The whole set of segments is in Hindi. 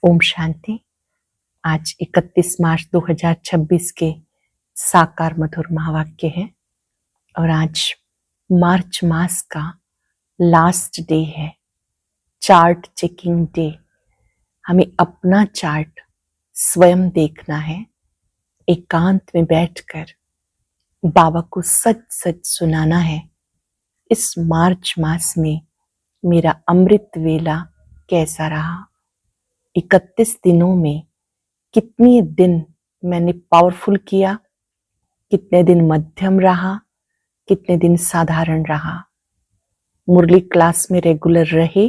ओम शांति। आज 31 मार्च 2026 के साकार मधुर महावाक्य है और आज मार्च मास का लास्ट डे है, चार्ट चेकिंग डे। हमें अपना चार्ट स्वयं देखना है, एकांत में बैठकर बाबा को सच सच सुनाना है। इस मार्च मास में मेरा अमृत वेला कैसा रहा, 31 दिनों में कितने दिन मैंने पावरफुल किया, कितने दिन मध्यम रहा, कितने दिन साधारण रहा, मुरली क्लास में रेगुलर रहे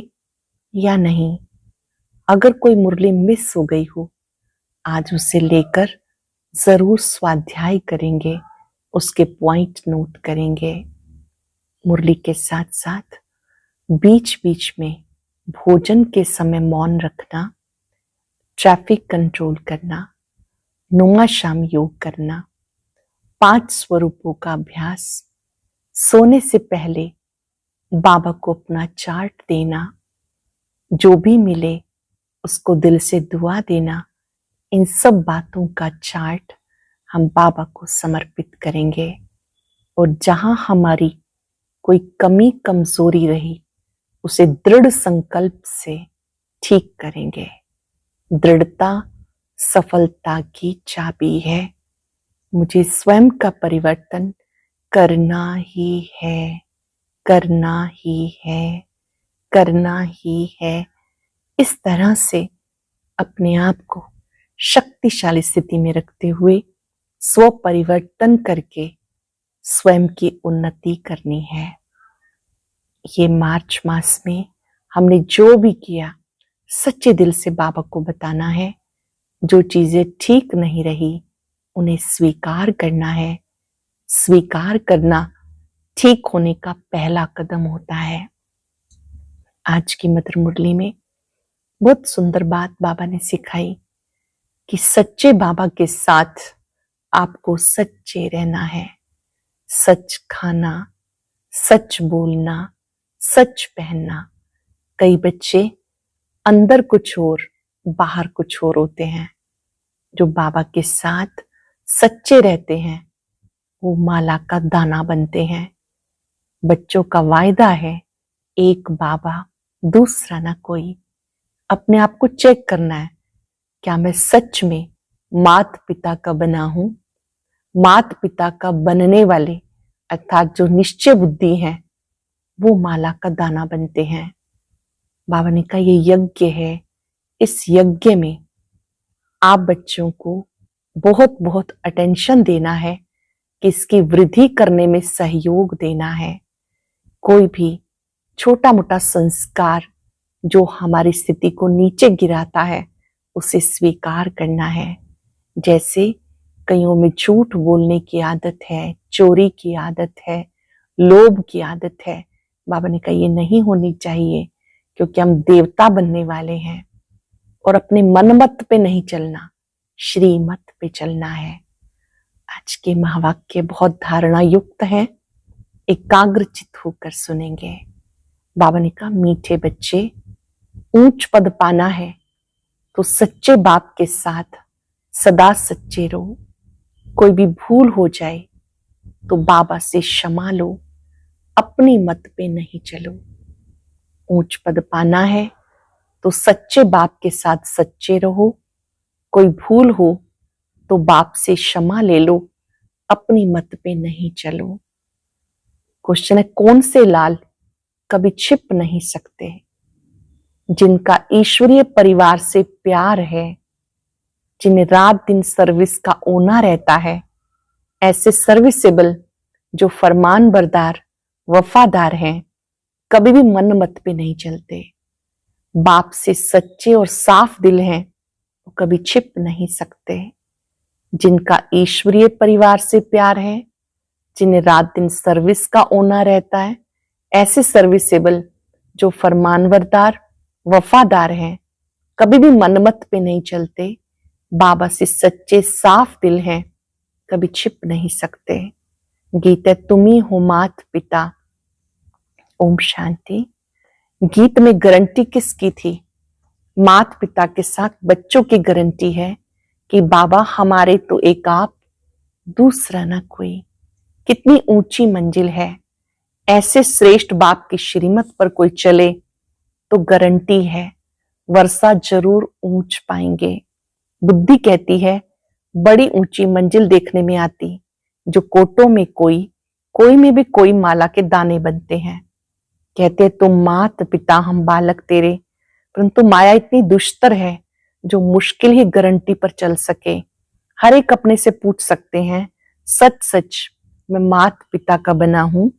या नहीं। अगर कोई मुरली मिस हो गई हो, आज उसे लेकर जरूर स्वाध्याय करेंगे, उसके पॉइंट नोट करेंगे। मुरली के साथ साथ बीच बीच में भोजन के समय मौन रखना, ट्रैफिक कंट्रोल करना, नुमा शाम योग करना, 5 स्वरूपों का अभ्यास, सोने से पहले बाबा को अपना चार्ट देना, जो भी मिले उसको दिल से दुआ देना। इन सब बातों का चार्ट हम बाबा को समर्पित करेंगे और जहां हमारी कोई कमी कमजोरी रही उसे दृढ़ संकल्प से ठीक करेंगे। दृढ़ता सफलता की चाबी है। मुझे स्वयं का परिवर्तन करना ही है, करना ही है, करना ही है। इस तरह से अपने आप को शक्तिशाली स्थिति में रखते हुए स्व परिवर्तन करके स्वयं की उन्नति करनी है। ये मार्च मास में हमने जो भी किया सच्चे दिल से बाबा को बताना है। जो चीजें ठीक नहीं रही उन्हें स्वीकार करना है। स्वीकार करना ठीक होने का पहला कदम होता है। आज की मधुर मुरली में बहुत सुंदर बात बाबा ने सिखाई कि सच्चे बाबा के साथ आपको सच्चे रहना है। सच खाना, सच बोलना, सच पहनना। कई बच्चे अंदर कुछ और बाहर कुछ और होते हैं। जो बाबा के साथ सच्चे रहते हैं वो माला का दाना बनते हैं। बच्चों का वायदा है, एक बाबा दूसरा ना कोई। अपने आप को चेक करना है, क्या मैं सच में मात पिता का बना हूं। मात पिता का बनने वाले अर्थात जो निश्चय बुद्धि है वो माला का दाना बनते हैं। बाबा ने कहा ये यज्ञ है, इस यज्ञ में आप बच्चों को बहुत बहुत अटेंशन देना है कि इसकी वृद्धि करने में सहयोग देना है। कोई भी छोटा मोटा संस्कार जो हमारी स्थिति को नीचे गिराता है उसे स्वीकार करना है। जैसे कईयों में झूठ बोलने की आदत है, चोरी की आदत है, लोभ की आदत है। बाबा ने कहा ये नहीं होनी चाहिए, क्योंकि हम देवता बनने वाले हैं और अपने मनमत पे नहीं चलना, श्रीमत पे चलना है। आज के महावाक्य बहुत धारणा युक्त है, एकाग्रचित होकर सुनेंगे। बाबा ने कहा मीठे बच्चे, ऊंच पद पाना है तो सच्चे बाप के साथ सदा सच्चे रहो। कोई भी भूल हो जाए तो बाबा से क्षमा लो, अपनी मत पे नहीं चलो। ऊंच पद पाना है तो सच्चे बाप के साथ सच्चे रहो। कोई भूल हो तो बाप से क्षमा ले लो, अपनी मत पे नहीं चलो। क्वेश्चन है, कौन से लाल कभी छिप नहीं सकते? जिनका ईश्वरीय परिवार से प्यार है, जिन्हें रात दिन सर्विस का ओना रहता है, ऐसे सर्विसेबल जो फरमान बरदार वफादार हैं, कभी भी मन मत पे नहीं चलते। बाप से सच्चे और साफ दिल हैं, वो कभी छिप नहीं सकते। जिनका ईश्वरीय परिवार से प्यार है, जिन्हें रात दिन सर्विस का ओना रहता है, ऐसे सर्विसेबल जो फरमानबरदार वफादार हैं, कभी भी मनमत पे नहीं चलते। बाबा से सच्चे साफ दिल हैं, कभी छिप नहीं सकते। गीत है, तुम ही हो मात पिता। ओम शांति। गीत में गारंटी किसकी थी? माता पिता के साथ बच्चों की गारंटी है कि बाबा हमारे तो एक आप, दूसरा ना कोई। कितनी ऊंची मंजिल है। ऐसे श्रेष्ठ बाप की श्रीमत पर कोई चले तो गारंटी है वर्षा जरूर ऊंच पाएंगे। बुद्धि कहती है बड़ी ऊंची मंजिल देखने में आती, जो कोटों में कोई में भी कोई माला के दाने बनते हैं। कहते तुम मात पिता हम बालक तेरे, परंतु माया इतनी दुष्टर है जो मुश्किल ही गारंटी पर चल सके। हर एक अपने से पूछ सकते हैं सच सच मैं मात पिता का बना हूं।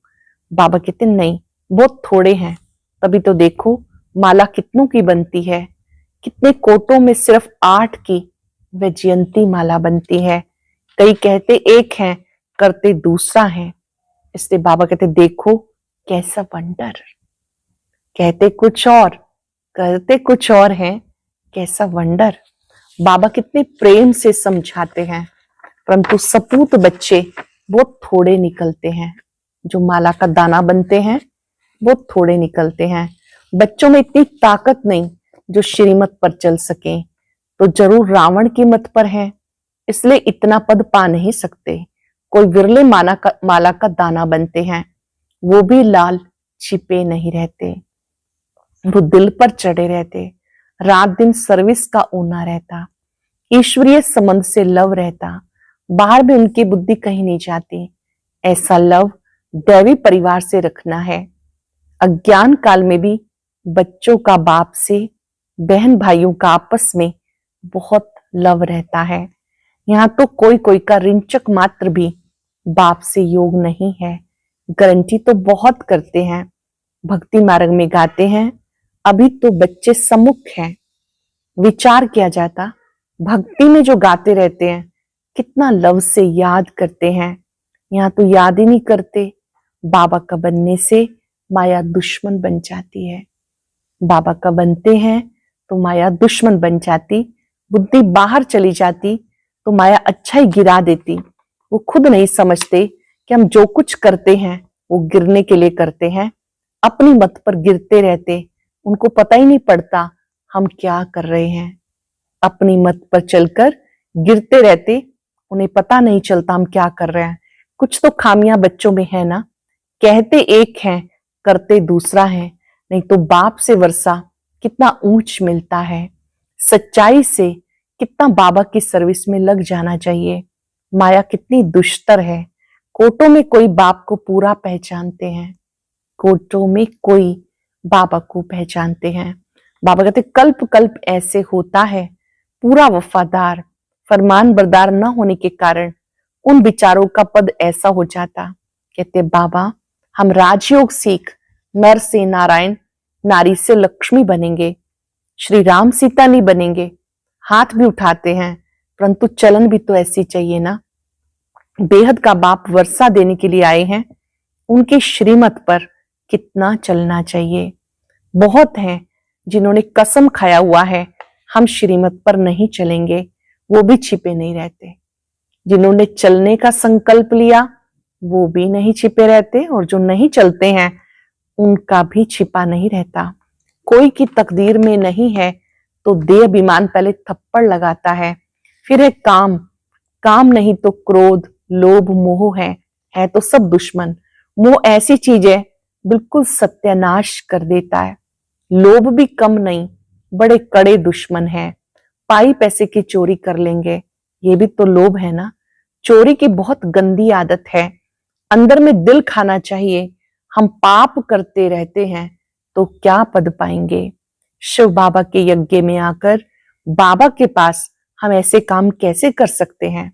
बाबा कहते नहीं, बहुत थोड़े हैं। तभी तो देखो माला कितनों की बनती है, कितने कोटों में सिर्फ 8 की वैजयंती माला बनती है। कई कहते एक है, करते दूसरा है। इसलिए बाबा कहते देखो कैसा वंडर, कहते कुछ और करते कुछ और है, कैसा वंडर। बाबा कितने प्रेम से समझाते हैं, परंतु सपूत बच्चे बहुत थोड़े निकलते हैं। जो माला का दाना बनते हैं वो थोड़े निकलते हैं। बच्चों में इतनी ताकत नहीं जो श्रीमत पर चल सके, तो जरूर रावण की मत पर है, इसलिए इतना पद पा नहीं सकते। कोई विरले माला का दाना बनते हैं, वो भी लाल छिपे नहीं रहते, वो दिल पर चढ़े रहते। रात दिन सर्विस का ऊना रहता, ईश्वरीय संबंध से लव रहता, बाहर भी उनकी बुद्धि कहीं नहीं जाती। ऐसा लव दैवी परिवार से रखना है। अज्ञान काल में भी बच्चों का बाप से, बहन भाइयों का आपस में बहुत लव रहता है। यहाँ तो कोई कोई का रिंचक मात्र भी बाप से योग नहीं है। गारंटी तो बहुत करते हैं, भक्ति मार्ग में गाते हैं, अभी तो बच्चे सम्मुख हैं। विचार किया जाता, भक्ति में जो गाते रहते हैं कितना लव से याद करते हैं। यहाँ तो याद ही नहीं करते। बाबा का बनने से माया दुश्मन बन जाती है। बाबा का बनते हैं तो माया दुश्मन बन जाती, बुद्धि बाहर चली जाती तो माया अच्छा ही गिरा देती। वो खुद नहीं समझते कि हम जो कुछ करते हैं वो गिरने के लिए करते हैं, अपनी मत पर गिरते रहते। उनको पता ही नहीं पड़ता हम क्या कर रहे हैं। अपनी मत पर चलकर गिरते रहते, उन्हें पता नहीं चलता हम क्या कर रहे हैं। कुछ तो खामियां बच्चों में है ना, कहते एक हैं करते दूसरा है। नहीं तो बाप से वर्षा कितना ऊंच मिलता है। सच्चाई से कितना बाबा की सर्विस में लग जाना चाहिए। माया कितनी दुष्टर है। कोटों में कोई बाप को पूरा पहचानते हैं, कोटों में कोई बाबा को पहचानते हैं। बाबा कहते कल्प कल्प ऐसे होता है, पूरा वफादार फरमान बरदार न होने के कारण उन विचारों का पद ऐसा हो जाता। कहते बाबा हम राजयोग सीख नर से नारायण, नारी से लक्ष्मी बनेंगे, श्री राम सीता नहीं बनेंगे। हाथ भी उठाते हैं, परंतु चलन भी तो ऐसी चाहिए ना। बेहद का बाप वर्षा देने के लिए आए हैं, उनकी श्रीमत पर कितना चलना चाहिए। बहुत हैं जिन्होंने कसम खाया हुआ है हम श्रीमत पर नहीं चलेंगे, वो भी छिपे नहीं रहते। जिन्होंने चलने का संकल्प लिया वो भी नहीं छिपे रहते, और जो नहीं चलते हैं उनका भी छिपा नहीं रहता। कोई की तकदीर में नहीं है तो देह अभिमान पहले थप्पड़ लगाता है, फिर है काम, काम नहीं तो क्रोध लोभ मोह है तो सब दुश्मन। मोह ऐसी चीज है बिल्कुल सत्यानाश कर देता है। लोभ भी कम नहीं, बड़े कड़े दुश्मन है। पाई पैसे की चोरी कर लेंगे, ये भी तो लोभ है ना। चोरी की बहुत गंदी आदत है, अंदर में दिल खाना चाहिए। हम पाप करते रहते हैं तो क्या पद पाएंगे। शिव बाबा के यज्ञ में आकर बाबा के पास हम ऐसे काम कैसे कर सकते हैं।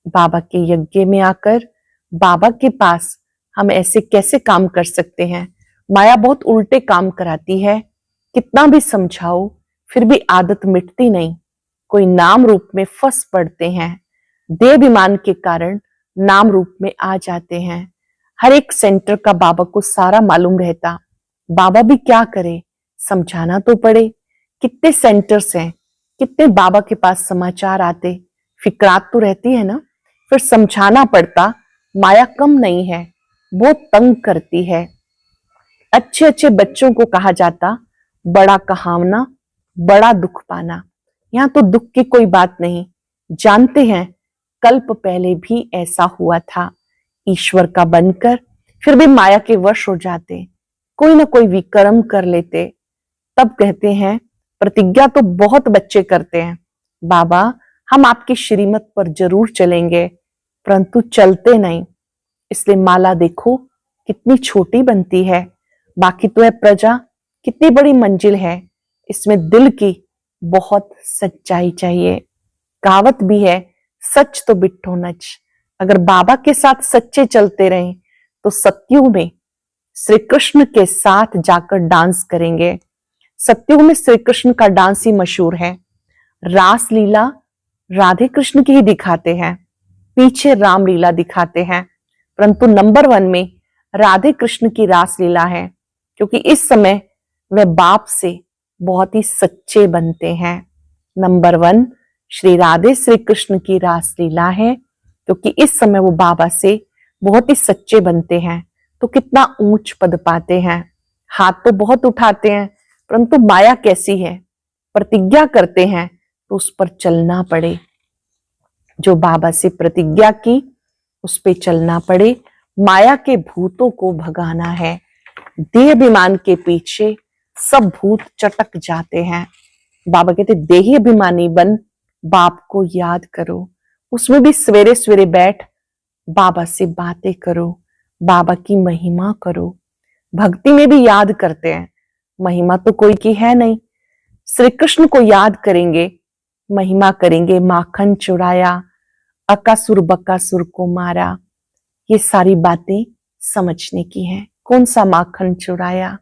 बाबा के यज्ञ में आकर बाबा के पास हम ऐसे कैसे काम कर सकते हैं। माया बहुत उल्टे काम कराती है, कितना भी समझाओ फिर भी आदत मिटती नहीं। कोई नाम रूप में फंस पड़ते हैं, देहाभिमान के कारण नाम रूप में आ जाते हैं। हर एक सेंटर का बाबा को सारा मालूम रहता, बाबा भी क्या करे, समझाना तो पड़े। कितने सेंटर्स हैं, कितने बाबा के पास समाचार आते, फिक्रात तो रहती है ना, फिर समझाना पड़ता। माया कम नहीं है, बहुत तंग करती है। अच्छे अच्छे बच्चों को कहा जाता बड़ा कहावना बड़ा दुख पाना। यहाँ तो दुख की कोई बात नहीं, जानते हैं कल्प पहले भी ऐसा हुआ था। ईश्वर का बनकर फिर भी माया के वश हो जाते, कोई ना कोई विक्रम कर लेते। तब कहते हैं प्रतिज्ञा तो बहुत बच्चे करते हैं, बाबा हम आपकी श्रीमत पर जरूर चलेंगे, परंतु चलते नहीं। इसलिए माला देखो कितनी छोटी बनती है, बाकी तो है प्रजा कितनी बड़ी मंजिल है। इसमें दिल की बहुत सच्चाई चाहिए। कहावत भी है, सच तो बिट्ठो नच। अगर बाबा के साथ सच्चे चलते रहें तो सतयुग में श्री कृष्ण के साथ जाकर डांस करेंगे। सतयुग में श्री कृष्ण का डांस ही मशहूर है। रास लीला राधे कृष्ण की ही दिखाते हैं, पीछे रामलीला दिखाते हैं, परंतु नंबर 1 में राधे कृष्ण की रास लीला है, क्योंकि इस समय वह बाप से बहुत ही सच्चे बनते हैं। नंबर 1 श्री राधे श्री कृष्ण की रास लीला है, क्योंकि इस समय वो बाबा से बहुत ही सच्चे बनते हैं। तो कितना ऊंच पद पाते हैं। हाथ तो बहुत उठाते हैं, परंतु माया कैसी है, प्रतिज्ञा करते हैं तो उस पर चलना पड़े। जो बाबा से प्रतिज्ञा की उस पे चलना पड़े। माया के भूतों को भगाना है। देह अभिमान के पीछे सब भूत चटक जाते हैं। बाबा कहते देही अभिमानी बन बाप को याद करो। उसमें भी सवेरे सवेरे बैठ बाबा से बातें करो, बाबा की महिमा करो। भक्ति में भी याद करते हैं, महिमा तो कोई की है नहीं। श्री कृष्ण को याद करेंगे, महिमा करेंगे। माखन चुराया, अकासुर बकासुर को मारा। ये सारी बातें समझने की हैं। कौन सा माखन चुराया,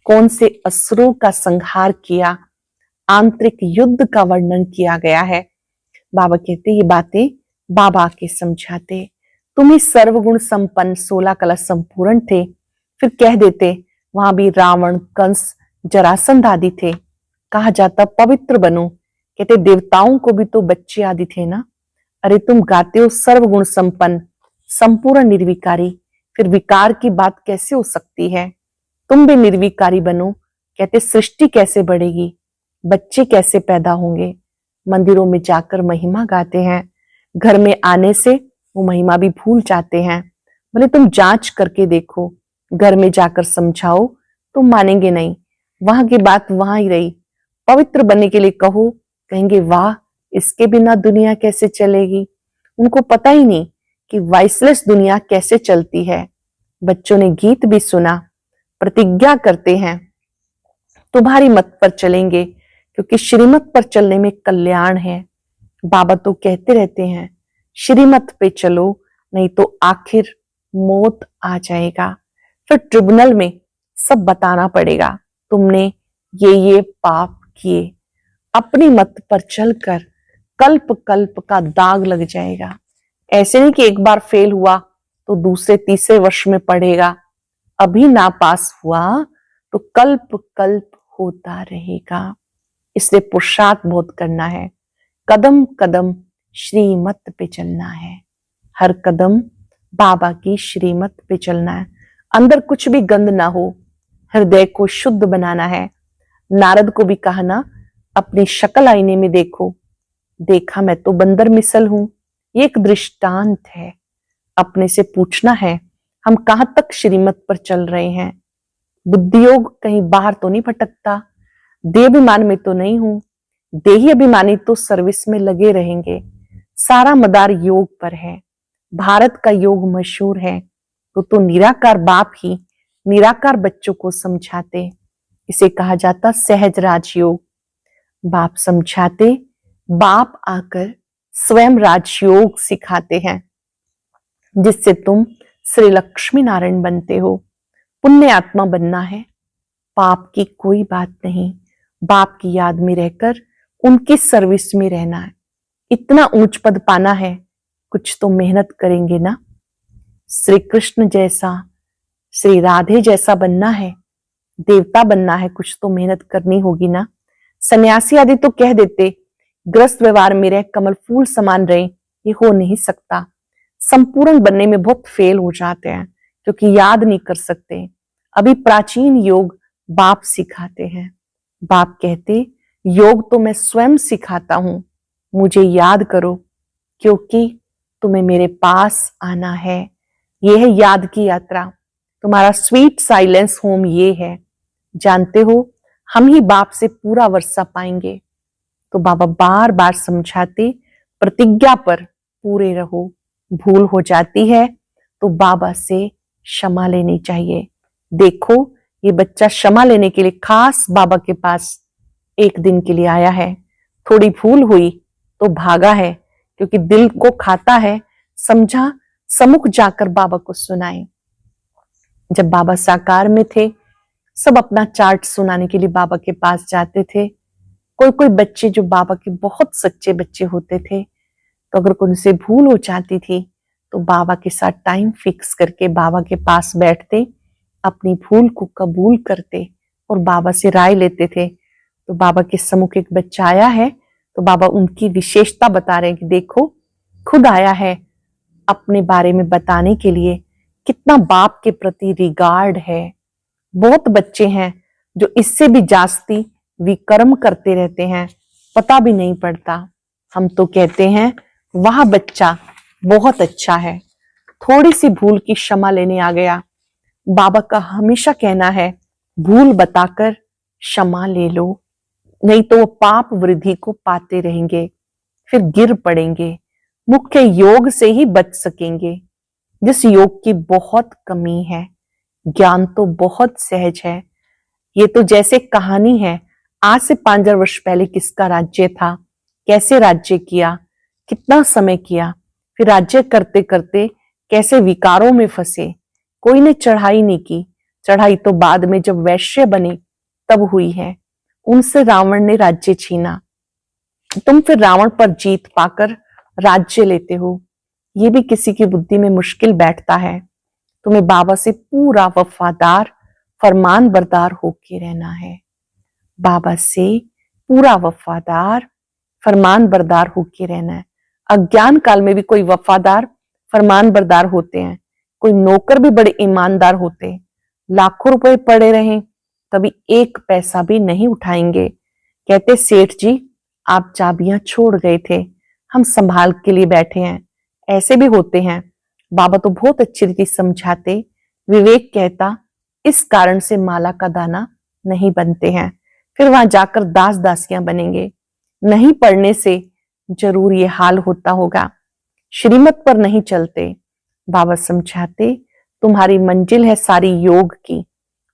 कौन से असुरों का संहार किया, आंतरिक युद्ध का वर्णन किया गया है। बाबा कहते ये बातें बाबा आके समझाते। तुम ही सर्वगुण संपन्न 16 कला संपूर्ण थे, फिर कह देते वहां भी रावण कंस जरासंध आदि थे। कहा जाता पवित्र बनो, कहते देवताओं को भी तो बच्चे आदि थे ना। अरे तुम गाते हो सर्वगुण संपन्न संपूर्ण निर्विकारी, फिर विकार की बात कैसे हो सकती है। तुम भी निर्विकारी बनो, कहते सृष्टि कैसे बढ़ेगी, बच्चे कैसे पैदा होंगे। मंदिरों में जाकर महिमा गाते हैं, घर में आने से वो महिमा भी भूल जाते हैं। बोले तुम जांच करके देखो, घर में जाकर समझाओ तुम मानेंगे नहीं, वहां की बात वहां ही रही। पवित्र बनने के लिए कहो, कहेंगे वाह इसके बिना दुनिया कैसे चलेगी। उनको पता ही नहीं कि वाइसलेस दुनिया कैसे चलती है। बच्चों ने गीत भी सुना, प्रतिज्ञा करते हैं तुम्हारी मत पर चलेंगे, क्योंकि श्रीमत पर चलने में कल्याण है। बाबा तो कहते रहते हैं श्रीमत पे चलो, नहीं तो आखिर मौत आ जाएगा। फिर ट्रिब्यूनल में सब बताना पड़ेगा, तुमने ये पाप किए। अपनी मत पर चलकर कल्प कल्प का दाग लग जाएगा। ऐसे नहीं कि एक बार फेल हुआ तो दूसरे तीसरे वर्ष में पढ़ेगा, अभी ना पास हुआ तो कल्प कल्प होता रहेगा। इसलिए पुरुषार्थ बहुत करना है, कदम कदम श्रीमत पे चलना है। हर कदम बाबा की श्रीमत पे चलना है। अंदर कुछ भी गंद ना हो, हृदय को शुद्ध बनाना है। नारद को भी कहा ना, अपनी शक्ल आईने में देखो, देखा मैं तो बंदर मिसल हूं। ये एक दृष्टांत है। अपने से पूछना है हम कहां तक श्रीमत पर चल रहे हैं। बुद्धियोग कहीं बाहर तो नहीं भटकता, देहाभिमान में तो नहीं हूं। देही अभिमानी तो सर्विस में लगे रहेंगे। सारा मदार योग पर है, भारत का योग मशहूर है। तो निराकार बाप ही निराकार बच्चों को समझाते। इसे कहा जाता सहज राजयोग। बाप समझाते, बाप आकर स्वयं राजयोग सिखाते हैं, जिससे तुम श्री लक्ष्मी नारायण बनते हो। पुण्य आत्मा बनना है, पाप की कोई बात नहीं। बाप की याद में रहकर उनकी सर्विस में रहना है। इतना ऊंच पद पाना है, कुछ तो मेहनत करेंगे ना। श्री कृष्ण जैसा, श्री राधे जैसा बनना है, देवता बनना है, कुछ तो मेहनत करनी होगी ना। सन्यासी आदि तो कह देते ग्रस्त व्यवहार में रह कमल फूल समान रहे, ये हो नहीं सकता। संपूर्ण बनने में बहुत फेल हो जाते हैं, क्योंकि याद नहीं कर सकते। अभी प्राचीन योग बाप सिखाते हैं। बाप कहते योग तो मैं स्वयं सिखाता हूं, मुझे याद करो, क्योंकि तुम्हें मेरे पास आना है। ये है याद की यात्रा। तुम्हारा स्वीट साइलेंस होम ये है। जानते हो, हम ही बाप से पूरा वर्षा पाएंगे। तो बाबा बार बार समझाते, प्रतिज्ञा पर पूरे रहो। भूल हो जाती है तो बाबा से क्षमा लेनी चाहिए। देखो, ये बच्चा क्षमा लेने के लिए खास बाबा के पास एक दिन के लिए आया है। थोड़ी भूल हुई तो भागा है, क्योंकि दिल को खाता है। समझा, सम्मुख जाकर बाबा को सुनाए। जब बाबा साकार में थे, सब अपना चार्ट सुनाने के लिए बाबा के पास जाते थे। कोई कोई बच्चे जो बाबा के बहुत सच्चे बच्चे होते थे, तो अगर उनसे भूल हो जाती थी तो बाबा के साथ टाइम फिक्स करके बाबा के पास बैठते, अपनी भूल को कबूल करते और बाबा से राय लेते थे। तो बाबा के सम्मुख एक बच्चा आया है, तो बाबा उनकी विशेषता बता रहे हैं कि देखो, खुद आया है अपने बारे में बताने के लिए, कितना बाप के प्रति रिगार्ड है। बहुत बच्चे हैं जो इससे भी जास्ती विकर्म करते रहते हैं, पता भी नहीं पड़ता। हम तो कहते हैं वह बच्चा बहुत अच्छा है, थोड़ी सी भूल की क्षमा लेने आ गया। बाबा का हमेशा कहना है, भूल बताकर क्षमा ले लो, नहीं तो वो पाप वृद्धि को पाते रहेंगे, फिर गिर पड़ेंगे। मुख्य योग से ही बच सकेंगे, जिस योग की बहुत कमी है। ज्ञान तो बहुत सहज है। ये तो जैसे कहानी है, आज से 5000 वर्ष पहले किसका राज्य था, कैसे राज्य किया, कितना समय किया, फिर राज्य करते करते कैसे विकारों में फंसे। कोई ने चढ़ाई नहीं की, चढ़ाई तो बाद में जब वैश्य बने तब हुई है। उनसे रावण ने राज्य छीना, तुम फिर रावण पर जीत पाकर राज्य लेते हो। ये भी किसी की बुद्धि में मुश्किल बैठता है। तुम्हें बाबा से पूरा वफादार फरमान बरदार होके रहना है। बाबा से पूरा वफादार फरमान बरदार होके रहना है। अज्ञान काल में भी कोई वफादार फरमान बरदार होते हैं, कोई नौकर भी बड़े ईमानदार होते हैं। लाखों रुपए पड़े रहें कभी एक पैसा भी नहीं उठाएंगे। कहते, सेठ जी आप चाबियां छोड़ गए थे, हम संभाल के लिए बैठे हैं। ऐसे भी होते हैं। बाबा तो बहुत अच्छी रीति समझाते। विवेक कहता, इस कारण से माला का दाना नहीं बनते हैं, फिर वहां जाकर दास दासियां बनेंगे। नहीं पढ़ने से जरूर ये हाल होता होगा। श्रीमत पर नहीं चलते। बाबा समझाते, तुम्हारी मंजिल है सारी योग की।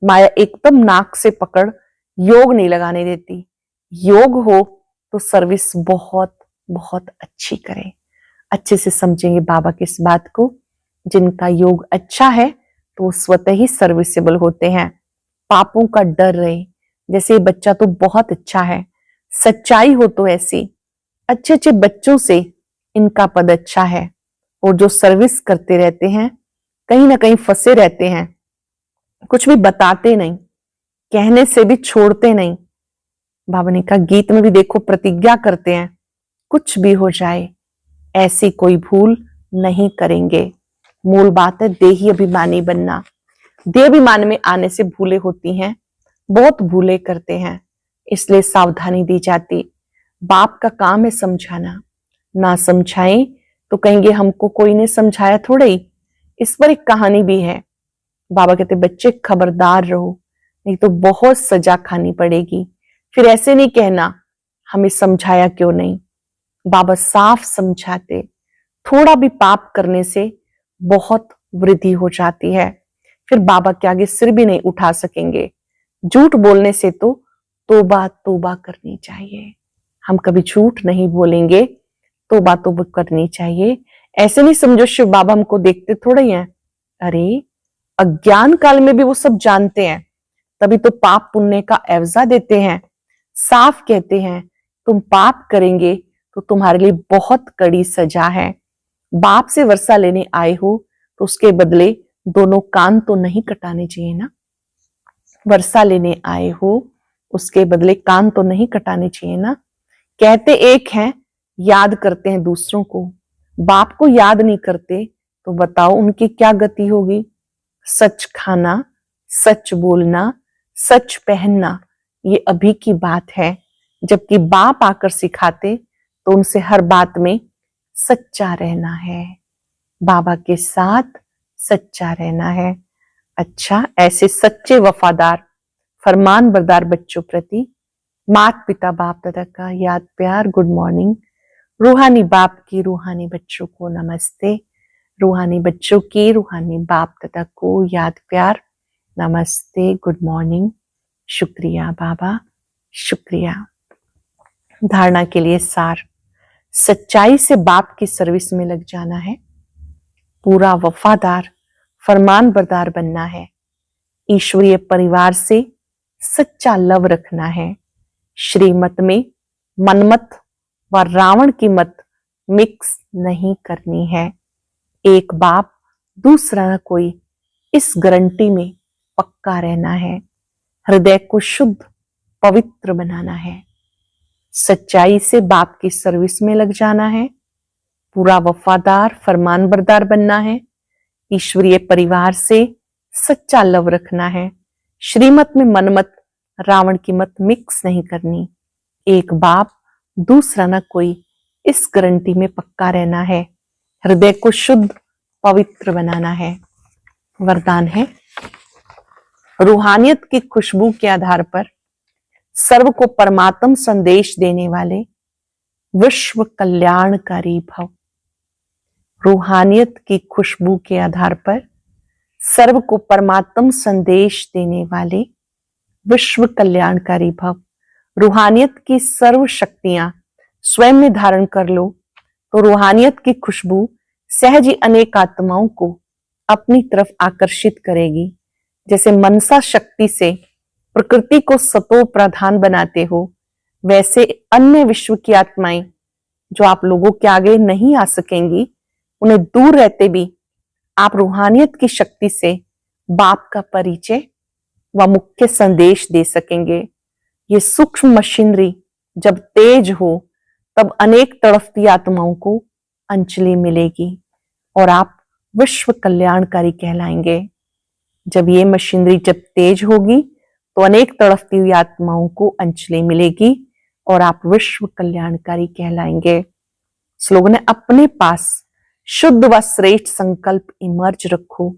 माया एकदम नाक से पकड़ योग नहीं लगाने देती। योग हो तो सर्विस बहुत बहुत अच्छी करें। अच्छे से समझेंगे बाबा की इस बात को। जिनका योग अच्छा है तो वो स्वतः ही सर्विसेबल होते हैं। पापों का डर रहे। जैसे ये बच्चा तो बहुत अच्छा है, सच्चाई हो तो ऐसी। अच्छे अच्छे बच्चों से इनका पद अच्छा है। और जो सर्विस करते रहते हैं, कहीं ना कहीं फंसे रहते हैं, कुछ भी बताते नहीं, कहने से भी छोड़ते नहीं। बाबा ने कहा, गीत में भी देखो प्रतिज्ञा करते हैं, कुछ भी हो जाए ऐसी कोई भूल नहीं करेंगे। मूल बात है देही अभिमानी बनना। देह अभिमान में आने से भूलें होती हैं, बहुत भूलें करते हैं, इसलिए सावधानी दी जाती। बाप का काम है समझाना, ना समझाएं तो कहेंगे हमको कोई ने समझाया थोड़े ही। इस पर एक कहानी भी है। बाबा कहते, बच्चे खबरदार रहो, नहीं तो बहुत सजा खानी पड़ेगी। फिर ऐसे नहीं कहना हमें समझाया क्यों नहीं। बाबा साफ समझाते, थोड़ा भी पाप करने से बहुत वृद्धि हो जाती है, फिर बाबा के आगे सिर भी नहीं उठा सकेंगे। झूठ बोलने से तो तोबा तोबा करनी चाहिए। हम कभी झूठ नहीं बोलेंगे, तोबा तोबा करनी चाहिए। ऐसे नहीं समझो शिव बाबा हमको देखते थोड़े ही हैं। अरे अज्ञान काल में भी वो सब जानते हैं, तभी तो पाप पुण्य का एवजा देते हैं। साफ कहते हैं, तुम पाप करेंगे तो तुम्हारे लिए बहुत कड़ी सजा है। बाप से वर्षा लेने आए हो तो उसके बदले दोनों कान तो नहीं कटाने चाहिए ना। वर्षा लेने आए हो उसके बदले कान तो नहीं कटाने चाहिए ना। कहते एक हैं, याद करते हैं दूसरों को। बाप को याद नहीं करते तो बताओ उनकी क्या गति होगी। सच खाना, सच बोलना, सच पहनना, ये अभी की बात है। जबकि बाप आकर सिखाते तो उनसे हर बात में सच्चा रहना है, बाबा के साथ सच्चा रहना है। अच्छा, ऐसे सच्चे वफादार फरमान बरदार बच्चों प्रति माता पिता बाप दादा का याद प्यार गुड मॉर्निंग। रूहानी बाप की रूहानी बच्चों को नमस्ते, रूहानी बच्चों की रूहानी बाप दादा को याद प्यार नमस्ते, गुड मॉर्निंग। शुक्रिया बाबा, शुक्रिया। धारणा के लिए सार, सच्चाई से बाप की सर्विस में लग जाना है, पूरा वफादार फरमान बरदार बनना है, ईश्वरीय परिवार से सच्चा लव रखना है, श्रीमत में मनमत व रावण की मत मिक्स नहीं करनी है, एक बाप दूसरा न कोई, इस गारंटी में पक्का रहना है, हृदय को शुद्ध पवित्र बनाना है, सच्चाई से बाप की सर्विस में लग जाना है, पूरा वफादार फरमान बरदार बनना है, ईश्वरीय परिवार से सच्चा लव रखना है, श्रीमत में मनमत रावण की मत मिक्स नहीं करनी, एक बाप दूसरा न कोई, इस गारंटी में पक्का रहना है, हृदय को शुद्ध पवित्र बनाना है। वरदान है, रूहानियत की खुशबू के आधार पर सर्व को परमात्म संदेश देने वाले विश्व कल्याणकारी भव। रूहानियत की खुशबू के आधार पर सर्व को परमात्म संदेश देने वाले विश्व कल्याणकारी भव। रूहानियत की सर्व शक्तियां स्वयं में धारण कर लो तो रूहानियत की खुशबू सहज ही अनेक आत्माओं को अपनी तरफ आकर्षित करेगी। जैसे मनसा शक्ति से प्रकृति को सतो प्रधान बनाते हो, वैसे अन्य विश्व की आत्माएं जो आप लोगों के आगे नहीं आ सकेंगी, उन्हें दूर रहते भी आप रूहानियत की शक्ति से बाप का परिचय व मुख्य संदेश दे सकेंगे। ये सूक्ष्म मशीनरी जब तेज हो तब अनेक तड़फती आत्माओं को अंजलि मिलेगी और आप विश्व कल्याणकारी कहलाएंगे। जब ये मशीनरी जब तेज होगी तो अनेक तड़फती हुई आत्माओं को अंजलि मिलेगी और आप विश्व कल्याणकारी कहलाएंगे। स्लोगन है, अपने पास शुद्ध व श्रेष्ठ संकल्प इमर्ज रखो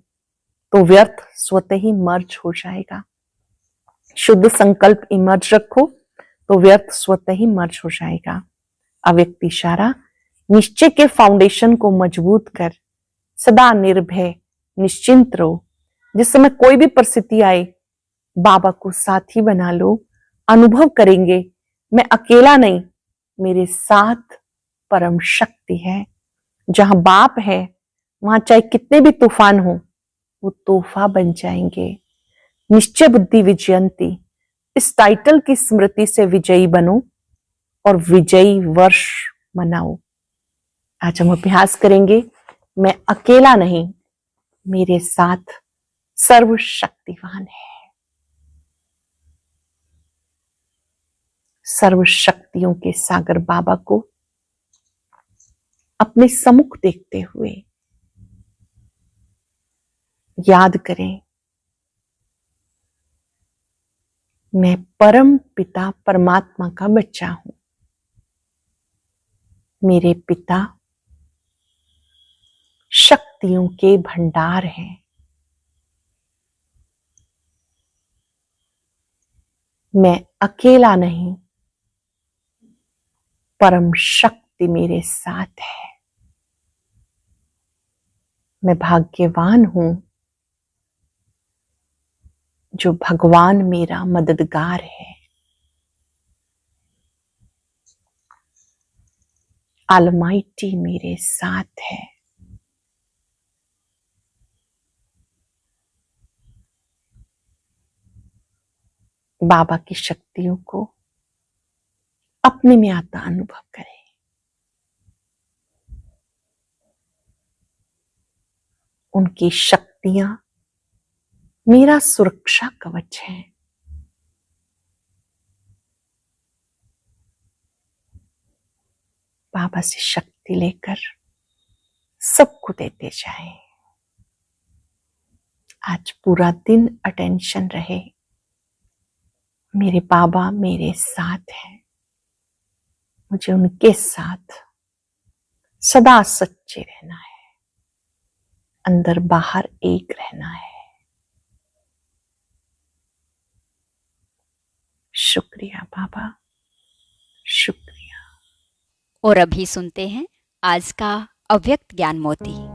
तो व्यर्थ स्वतः ही मर्ज हो जाएगा। शुद्ध संकल्प इमर्ज रखो तो व्यर्थ स्वतः ही मर्ज हो जाएगा। अव्यक्त इशारा, निश्चय के फाउंडेशन को मजबूत कर सदा निर्भय निश्चिंत रहो। जिस समय कोई भी परिस्थिति आए बाबा को साथी बना लो। अनुभव करेंगे, मैं अकेला नहीं, मेरे साथ परम शक्ति है। जहां बाप है वहां चाहे कितने भी तूफान हो वो तोहफा बन जाएंगे। निश्चय बुद्धि विजयंती, इस टाइटल की स्मृति से विजयी बनो और विजयी वर्ष मनाओ। आज हम अभ्यास करेंगे, मैं अकेला नहीं, मेरे साथ सर्वशक्तिवान है। सर्व शक्तियों के सागर बाबा को अपने सम्मुख देखते हुए याद करें, मैं परम पिता परमात्मा का बच्चा हूं। मेरे पिता शक्तियों के भंडार हैं। मैं अकेला नहीं, परम शक्ति मेरे साथ है। मैं भाग्यवान हूं जो भगवान मेरा मददगार है। ऑलमाइटी मेरे साथ है। बाबा की शक्तियों को अपने में आता अनुभव करें। उनकी शक्तियां मेरा सुरक्षा कवच है। बाबा से शक्ति लेकर सबको देते जाएं। आज पूरा दिन अटेंशन रहे, मेरे बाबा मेरे साथ हैं। मुझे उनके साथ सदा सच्चे रहना है, अंदर बाहर एक रहना है। शुक्रिया बाबा, शुक्रिया। और अभी सुनते हैं आज का अव्यक्त ज्ञान मोती।